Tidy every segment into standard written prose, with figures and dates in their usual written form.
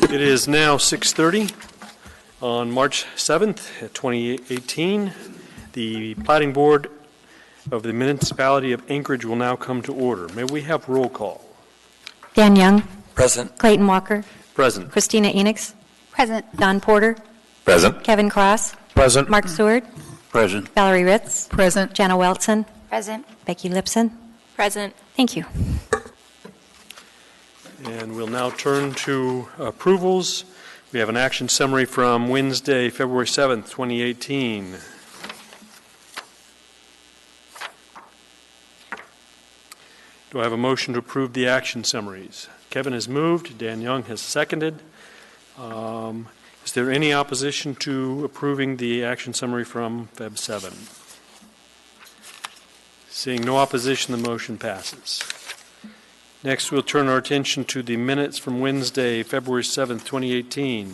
It is now 6:30 on March 7th, 2018. The Platting Board of the Municipality of Anchorage will now come to order. May we have roll call? Dan Young. Present. Clayton Walker. Present. Christina Enix. Present. Don Porter. Present. Kevin Cross. Present. Mark Seward. Present. Valerie Ritz. Present. Jana Weltson. Present. Becky Lipson. Present. Thank you. And we'll now turn to approvals. We have an action summary from Wednesday, February 7th, 2018. Do I have a motion to approve the action summaries? Kevin has moved. Dan Young has seconded. Is there any opposition to approving the action summary from Feb 7? Seeing no opposition, the motion passes. Next, we'll turn our attention to the minutes from Wednesday, February 7th, 2018.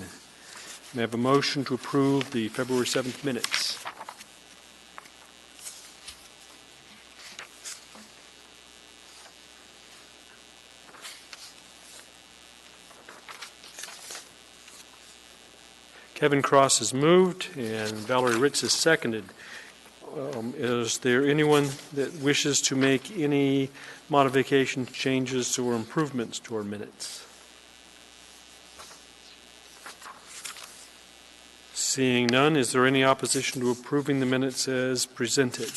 May I have a motion to approve the February 7th minutes? Kevin Cross has moved and Valerie Ritz has seconded. Is there anyone that wishes to make any modifications, changes, or improvements to our minutes? Seeing none, is there any opposition to approving the minutes as presented?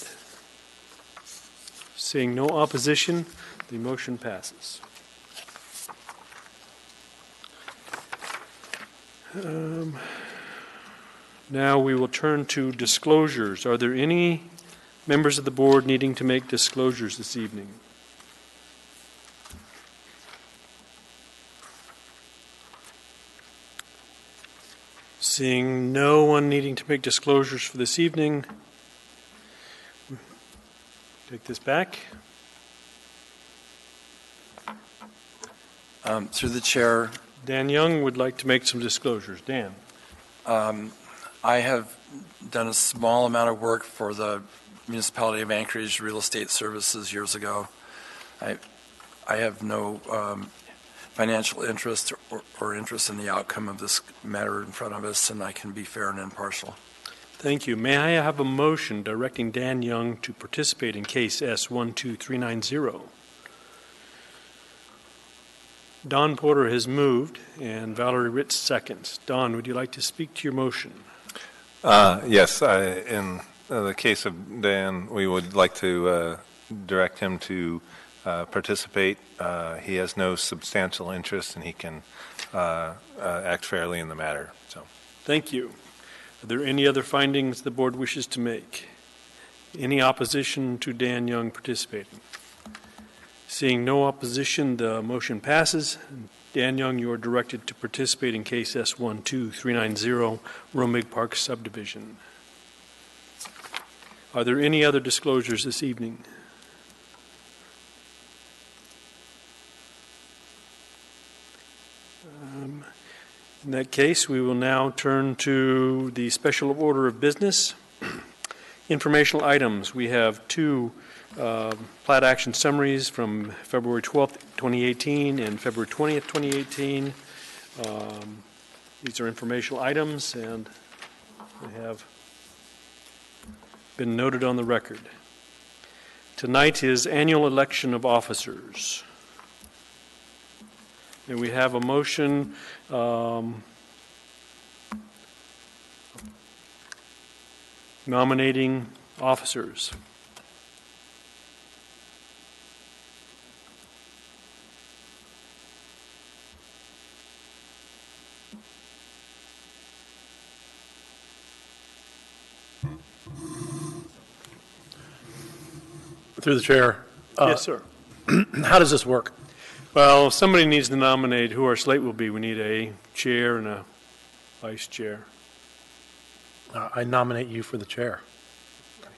Seeing no opposition, the motion passes. Now we will turn to disclosures. Are there any members of the board needing to make disclosures this evening? Seeing no one needing to make disclosures for this evening, take this back. Through the chair, Dan Young would like to make some disclosures. Dan. I have done a small amount of work for the Municipality of Anchorage Real Estate Services years ago. I have no financial interest or interest in the outcome of this matter in front of us, and I can be fair and impartial. Thank you. May I have a motion directing Dan Young to participate in case S12390? Don Porter has moved, and Valerie Ritz seconds. Don, would you like to speak to your motion? Yes. In the case of Dan, we would like to direct him to participate. He has no substantial interest, and he can act fairly in the matter. So, thank you. Are there any other findings the board wishes to make? Any opposition to Dan Young participating? Seeing no opposition, the motion passes. Dan Young, you are directed to participate in case S12390, Romig Park subdivision. Are there any other disclosures this evening? In that case, we will now turn to the special order of business. Informational items. We have two plat action summaries from February 12th, 2018 and February 20th, 2018. These are informational items and they have been noted on the record. Tonight is annual election of officers. And we have a motion nominating officers. Through the chair. Yes, sir. How does this work? Well, somebody needs to nominate who our slate will be. We need a chair and a vice chair. I nominate you for the chair.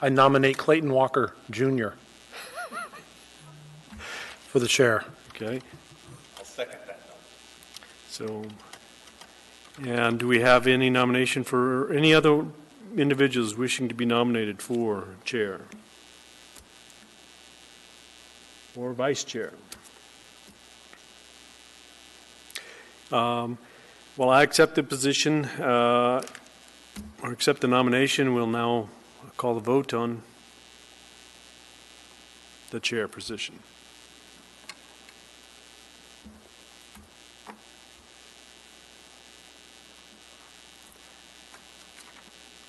I nominate Clayton Walker, Jr. for the chair. Okay. I'll second that. So, and do we have any nomination for any other individuals wishing to be nominated for chair or vice chair? Well, I accept the position, or accept the nomination. We'll now call the vote on the chair position.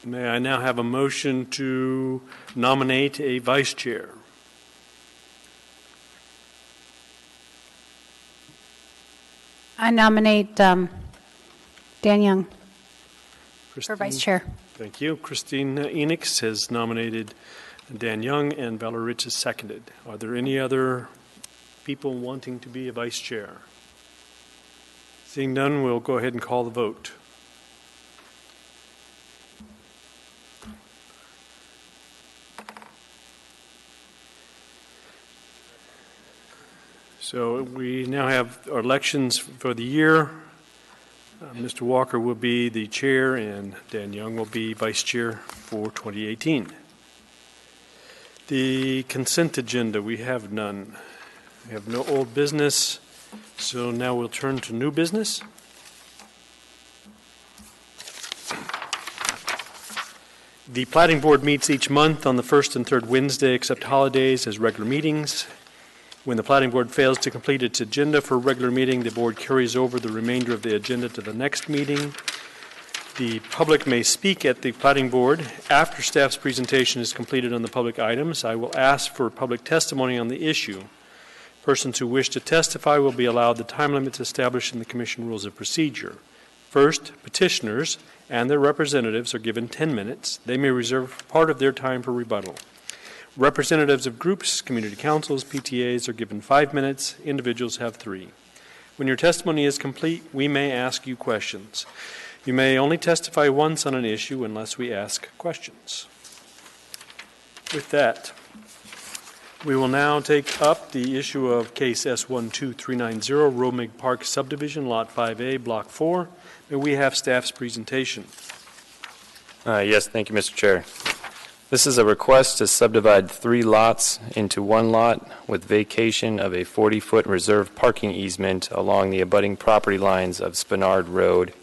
May I now have a motion to nominate a vice chair? I nominate Dan Young for Christine? vice chair. Thank you. Christine Enix has nominated Dan Young, and Valerie Rich has seconded. Are there any other people wanting to be a vice chair? Seeing none, we'll go ahead and call the vote. So we now have our elections for the year. Mr. Walker will be the chair, and Dan Young will be vice chair for 2018. The consent agenda, we have none. We have no old business, so now we'll turn to new business. The Platting Board meets each month on the first and third Wednesday, except holidays, as regular meetings. When the Platting Board fails to complete its agenda for a regular meeting, the Board carries over the remainder of the agenda to the next meeting. The public may speak at the Platting Board. After staff's presentation is completed on the public items, I will ask for public testimony on the issue. Persons who wish to testify will be allowed the time limits established in the Commission Rules of Procedure. First, petitioners and their representatives are given 10 minutes. They may reserve part of their time for rebuttal. Representatives of groups, community councils, PTAs are given 5 minutes. Individuals have 3. When your testimony is complete, we may ask you questions. You may only testify once on an issue unless we ask questions. With that, we will now take up the issue of case S12390, Romig Park Subdivision, Lot 5A, Block 4. May we have staff's presentation? Yes, thank you, Mr. Chair. This is a request to subdivide 3 lots into 1 lot with vacation of a 40-foot reserved parking easement along the abutting property lines of Spenard Road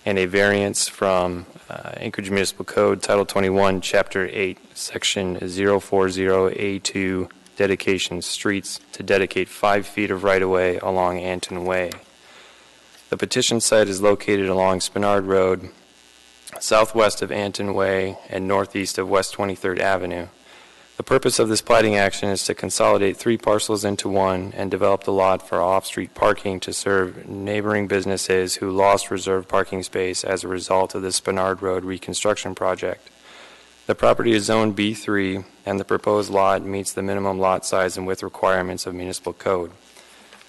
and a variance from Anchorage Municipal Code, Title 21, Chapter 8, Section 040A2, Dedication Streets, to dedicate 5 feet of right-of-way along Anton Way. The petition site is located along Spenard Road, southwest of Anton Way and northeast of West 23rd Avenue. The purpose of this platting action is to consolidate 3 parcels into 1 and develop the lot for off-street parking to serve neighboring businesses who lost reserved parking space as a result of the Spenard Road reconstruction project. The property is zoned B3, and the proposed lot meets the minimum lot size and width requirements of municipal code.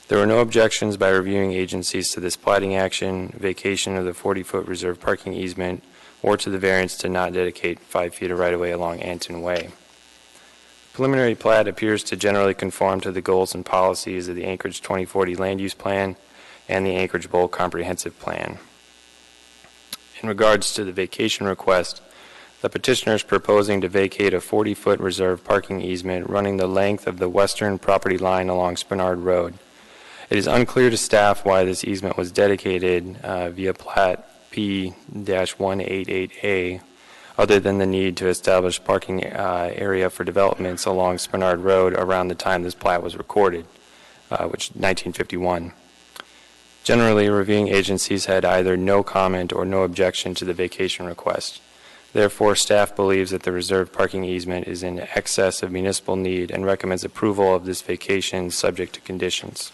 There were no objections by reviewing agencies to this platting action, vacation of the 40-foot reserved parking easement, or to the variance to not dedicate 5 feet of right-of-way along Anton Way. Preliminary plat appears to generally conform to the goals and policies of the Anchorage 2040 Land Use Plan and the Anchorage Bowl Comprehensive Plan. In regards to the vacation request, the petitioner is proposing to vacate a 40-foot reserved parking easement running the length of the western property line along Spenard Road. It is unclear to staff why this easement was dedicated via Plat P-188A, other than the need to establish parking area for developments along Spenard Road around the time this plat was recorded, which is 1951. Generally, reviewing agencies had either no comment or no objection to the vacation request. Therefore, staff believes that the reserved parking easement is in excess of municipal need and recommends approval of this vacation subject to conditions.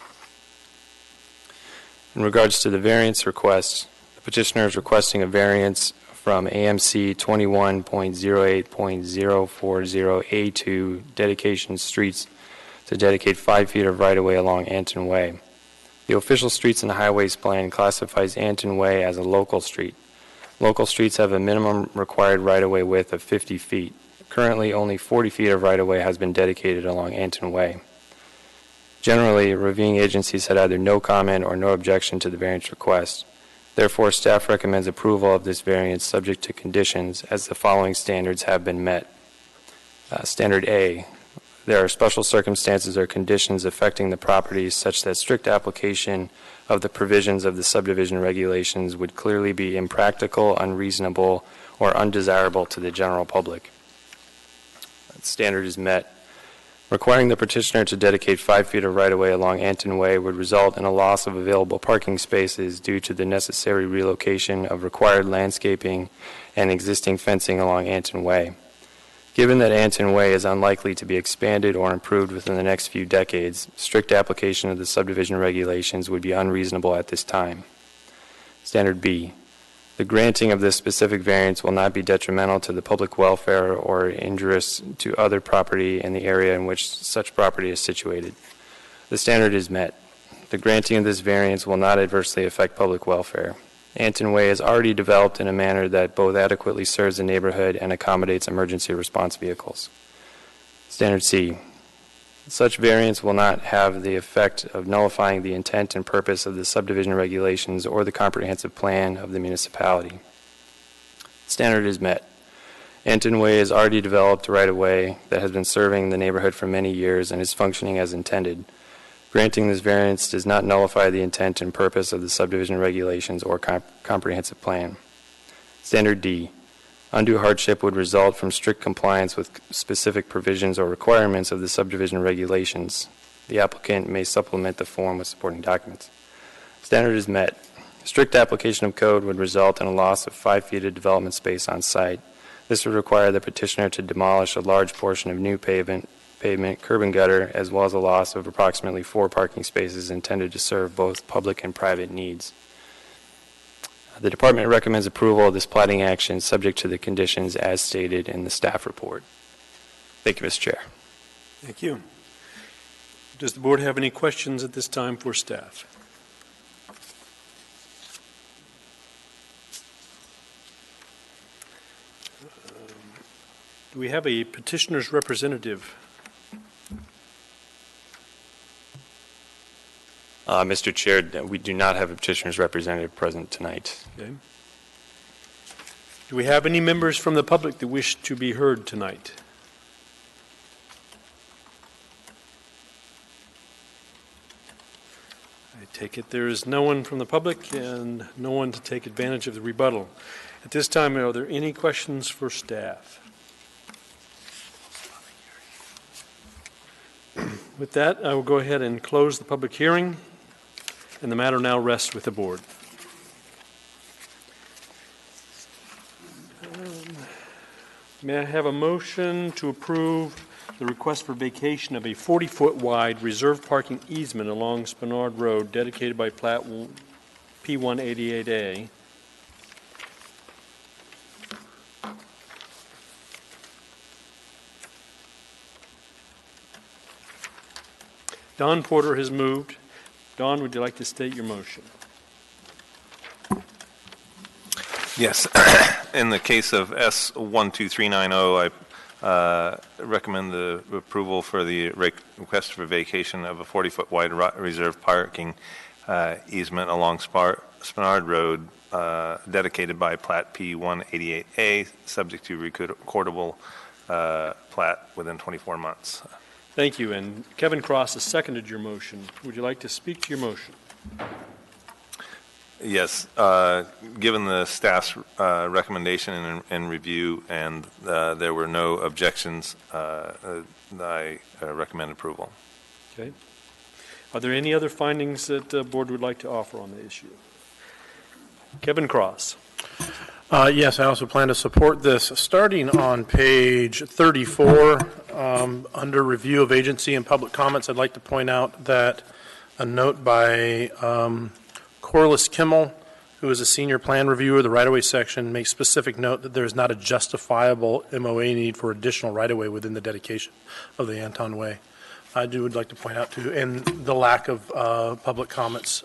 In regards to the variance request, the petitioner is requesting a variance from AMC 21.08.040A2 dedication streets to dedicate 5 feet of right-of-way along Anton Way. The official streets and highways plan classifies Anton Way as a local street. Local streets have a minimum required right-of-way width of 50 feet. Currently, only 40 feet of right-of-way has been dedicated along Anton Way. Generally, reviewing agencies had either no comment or no objection to the variance request. Therefore, staff recommends approval of this variance subject to conditions as the following standards have been met. Standard A, there are special circumstances or conditions affecting the property such that strict application of the provisions of the subdivision regulations would clearly be impractical, unreasonable, or undesirable to the general public. That standard is met. Requiring the petitioner to dedicate 5 feet of right-of-way along Anton Way would result in a loss of available parking spaces due to the necessary relocation of required landscaping and existing fencing along Anton Way. Given that Anton Way is unlikely to be expanded or improved within the next few decades, strict application of the subdivision regulations would be unreasonable at this time. Standard B. The granting of this specific variance will not be detrimental to the public welfare or injurious to other property in the area in which such property is situated. The standard is met. The granting of this variance will not adversely affect public welfare. Anton Way is already developed in a manner that both adequately serves the neighborhood and accommodates emergency response vehicles. Standard C. Such variance will not have the effect of nullifying the intent and purpose of the subdivision regulations or the comprehensive plan of the municipality. Standard is met. Anton Way is already developed right-of-way that has been serving the neighborhood for many years and is functioning as intended. Granting this variance does not nullify the intent and purpose of the subdivision regulations or comprehensive plan. Standard D. Undue hardship would result from strict compliance with specific provisions or requirements of the subdivision regulations. The applicant may supplement the form with supporting documents. Standard is met. Strict application of code would result in a loss of 5 feet of development space on site. This would require the petitioner to demolish a large portion of new pavement, curb and gutter, as well as a loss of approximately 4 parking spaces intended to serve both public and private needs. The department recommends approval of this platting action subject to the conditions as stated in the staff report. Thank you, Mr. Chair. Thank you. Does the board have any questions at this time for staff? Do we have a petitioner's representative? Mr. Chair, we do not have a petitioner's representative present tonight. Okay. Do we have any members from the public that wish to be heard tonight? I take it there is no one from the public and no one to take advantage of the rebuttal. At this time, are there any questions for staff? With that, I will go ahead and close the public hearing, and the matter now rests with the board. May I have a motion to approve the request for vacation of a 40-foot wide reserved parking easement along Spenard Road dedicated by Plat P188A? Don Porter has moved. Don, would you like to state your motion? Yes. In the case of S12390, I recommend the approval for the request for vacation of a 40-foot wide reserved parking easement along Spenard Road dedicated by Plat P188A, subject to recordable plat within 24 months. Thank you. And Kevin Cross has seconded your motion. Would you like to speak to your motion? Yes. Given the staff's recommendation and review, and there were no objections, I recommend approval. Okay. Are there any other findings that the board would like to offer on the issue? Kevin Cross. Yes, I also plan to support this. Starting on page 34, under review of agency and public comments, I'd like to point out that a note by Corliss Kimmel, who is a senior plan reviewer of the right-of-way section, makes specific note that there is not a justifiable MOA need for additional right-of-way within the dedication of the Anton Way. I would like to point out, too, and the lack of public comments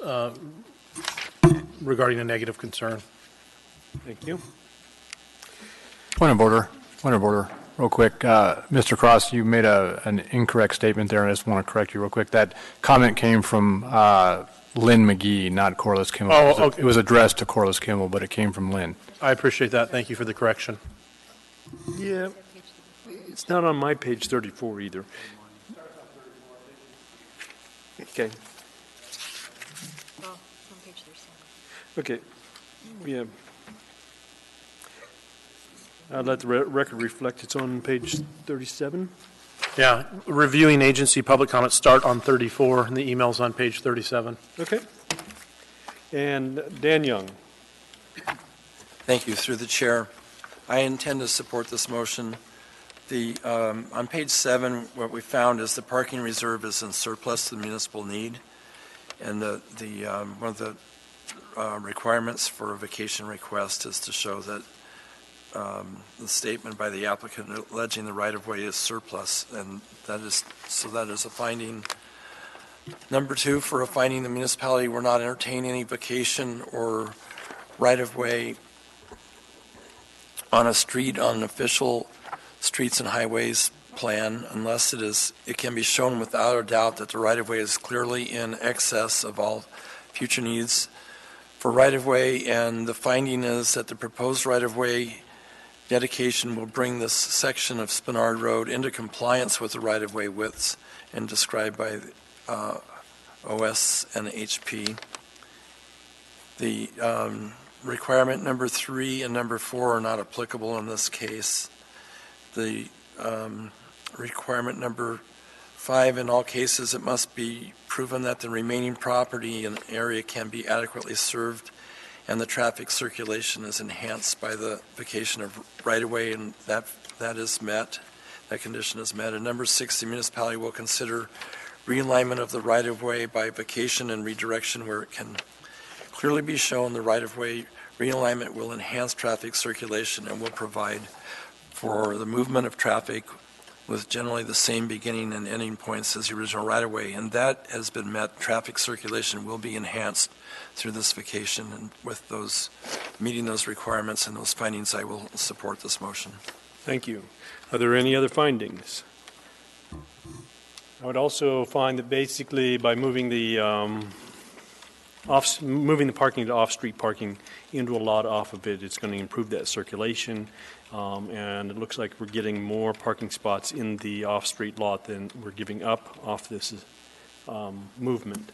regarding a negative concern. Thank you. Point of order, real quick. Mr. Cross, you made an incorrect statement there, and I just want to correct you real quick. That comment came from Lynn McGee, not Corliss Kimmel. Oh, okay. It was addressed to Corliss Kimmel, but it came from Lynn. I appreciate that. Thank you for the correction. Yeah, it's not on my page 34 either. Okay. Okay, yeah. I'd let the record reflect it's on page 37. Yeah, reviewing agency public comments start on 34, and the email's on page 37. Okay. And Dan Young. Thank you. Through the chair, I intend to support this motion. On page 7, what we found is the parking reserve is in surplus to the municipal need, and one of the requirements for a vacation request is to show that the statement by the applicant alleging the right-of-way is surplus, and that is a finding. Number 2, for a finding, the municipality will not entertain any vacation or right-of-way on a street on an official streets and highways plan unless it can be shown without a doubt that the right-of-way is clearly in excess of all future needs for right-of-way, and the finding is that the proposed right-of-way dedication will bring this section of Spenard Road into compliance with the right-of-way widths and described by OS and HP. The requirement number 3 and number 4 are not applicable in this case. The requirement number 5, in all cases, it must be proven that the remaining property and area can be adequately served and the traffic circulation is enhanced by the vacation of right-of-way, and that is met, that condition is met. And number 6, the municipality will consider realignment of the right-of-way by vacation and redirection where it can clearly be shown the right-of-way realignment will enhance traffic circulation and will provide for the movement of traffic with generally the same beginning and ending points as the original right-of-way, and that has been met. Traffic circulation will be enhanced through this vacation, and with those, meeting those requirements and those findings, I will support this motion. Thank you. Are there any other findings? I would also find that basically by moving the parking to off-street parking into a lot off of it, it's going to improve that circulation, and it looks like we're getting more parking spots in the off-street lot than we're giving up off this movement.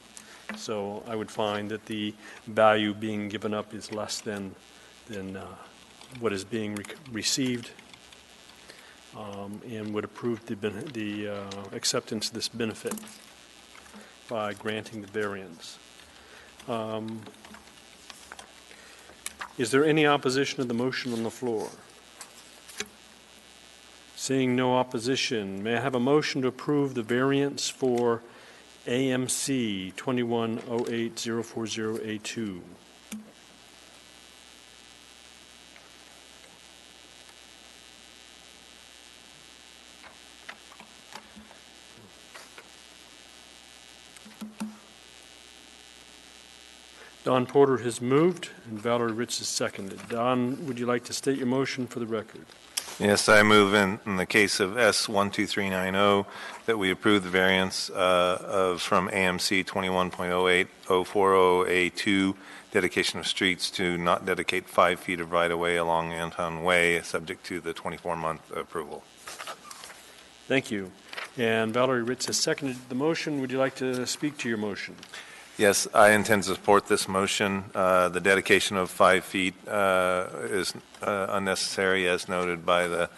So I would find that the value being given up is less than what is being received, and would approve the acceptance of this benefit by granting the variance. Is there any opposition to the motion on the floor? Seeing no opposition, may I have a motion to approve the variance for AMC 2108040A2? Don Porter has moved, and Valerie Ritz has seconded. Don, would you like to state your motion for the record? Yes, I move in the case of S12390 that we approve the variance from AMC 21.08040A2, dedication of streets to not dedicate 5 feet of right-of-way along Anton Way, subject to the 24-month approval. Thank you. And Valerie Ritz has seconded the motion. Would you like to speak to your motion? Yes, I intend to support this motion. The dedication of 5 feet is unnecessary, as noted by the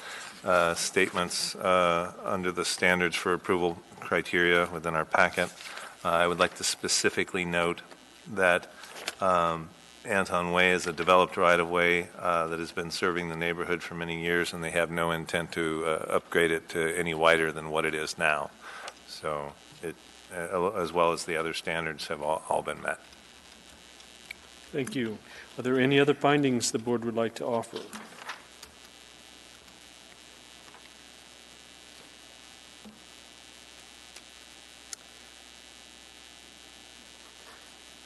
statements under the standards for approval criteria within our packet. I would like to specifically note that Anton Way is a developed right-of-way that has been serving the neighborhood for many years, and they have no intent to upgrade it to any wider than what it is now. So it as well as the other standards have all been met. Thank you. Are there any other findings the board would like to offer?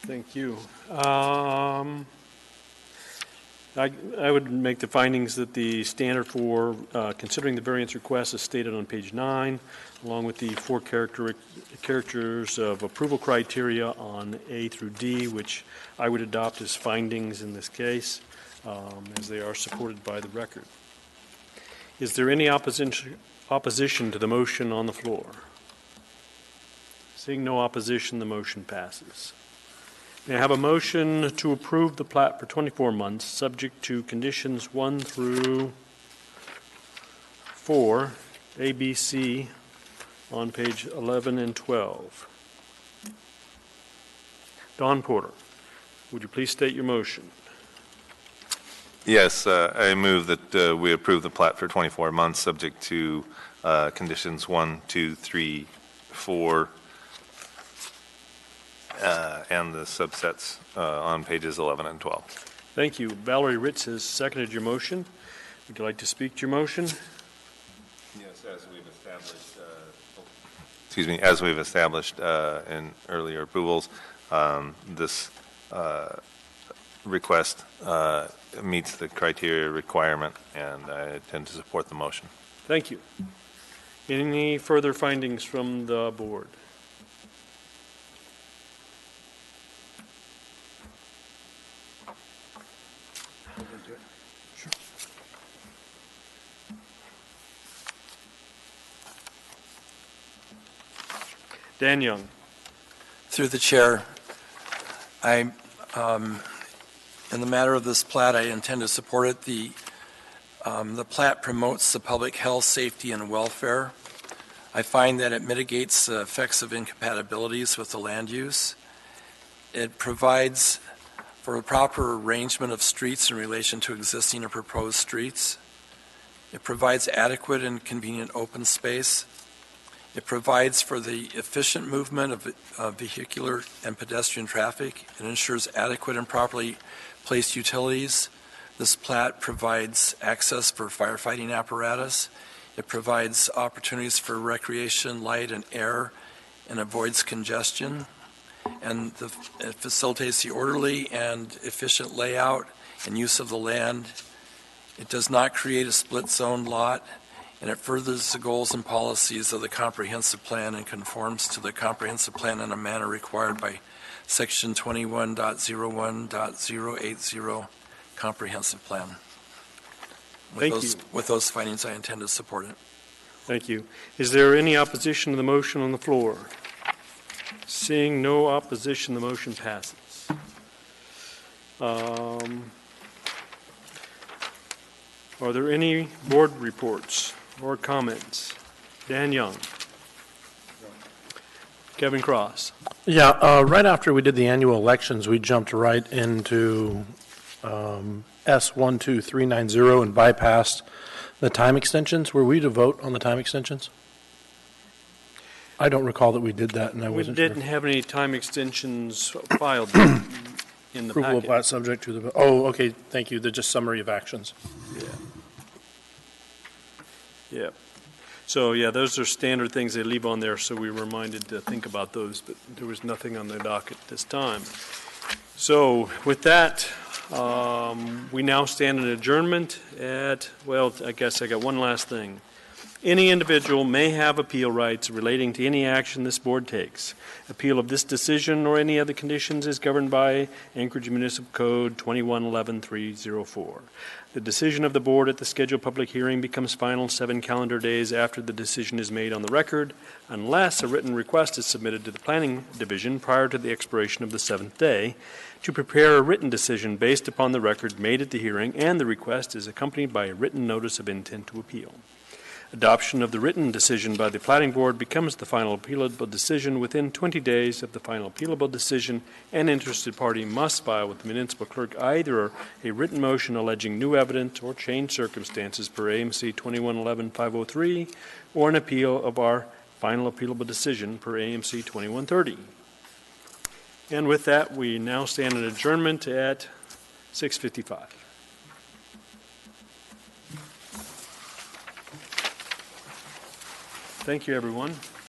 Thank you. I would make the findings that the standard for considering the variance request is stated on page 9, along with the 4 characters of approval criteria on A through D, which I would adopt as findings in this case, as they are supported by the record. Is there any opposition to the motion on the floor? Seeing no opposition, the motion passes. May I have a motion to approve the plat for 24 months, subject to conditions 1 through 4, A, B, C, on page 11 and 12. Don Porter, would you please state your motion? Yes, I move that we approve the plat for 24 months, subject to conditions 1, 2, 3, 4, and the subsets on pages 11 and 12. Thank you. Valerie Ritz has seconded your motion. Would you like to speak to your motion? Yes, as we've established in earlier approvals, this request meets the criteria requirement, and I intend to support the motion. Thank you. Any further findings from the board? Dan Young. Through the chair, in the matter of this plat, I intend to support it. The plat promotes the public health, safety, and welfare. I find that it mitigates the effects of incompatibilities with the land use. It provides for a proper arrangement of streets in relation to existing or proposed streets. It provides adequate and convenient open space. It provides for the efficient movement of vehicular and pedestrian traffic. It ensures adequate and properly placed utilities. This plat provides access for firefighting apparatus. It provides opportunities for recreation, light, and air, and avoids congestion. And it facilitates the orderly and efficient layout and use of the land. It does not create a split-zone lot, and it furthers the goals and policies of the comprehensive plan and conforms to the comprehensive plan in a manner required by Section 21.01.080 comprehensive plan. Thank you. With those findings, I intend to support it. Thank you. Is there any opposition to the motion on the floor? Seeing no opposition, the motion passes. Are there any board reports or comments? Dan Young. Kevin Cross. Yeah, right after we did the annual elections, we jumped right into S12390 and bypassed the time extensions. Were we to vote on the time extensions? I don't recall that we did that, and I We wasn't sure. didn't have any time extensions filed in the Approval of packet. plat subject to the, oh, okay, thank you. They're just summary of actions. Yeah. So, yeah, those are standard things they leave on there, so we were reminded to think about those, but there was nothing on the docket this time. So, with that, we now stand in adjournment at, well, I guess I got one last thing. Any individual may have appeal rights relating to any action this board takes. Appeal of this decision or any other conditions is governed by Anchorage Municipal Code 2111-304. The decision of the board at the scheduled public hearing becomes final 7 calendar days after the decision is made on the record, unless a written request is submitted to the Planning Division prior to the expiration of the 7th day to prepare a written decision based upon the record made at the hearing, and the request is accompanied by a written notice of intent to appeal. Adoption of the written decision by the Platting Board becomes the final appealable decision within 20 days of the final appealable decision. An interested party must file with the municipal clerk either a written motion alleging new evidence or changed circumstances per AMC 2111-503 or an appeal of our final appealable decision per AMC 2130. And with that, we now stand in adjournment at 6:55. Thank you, everyone.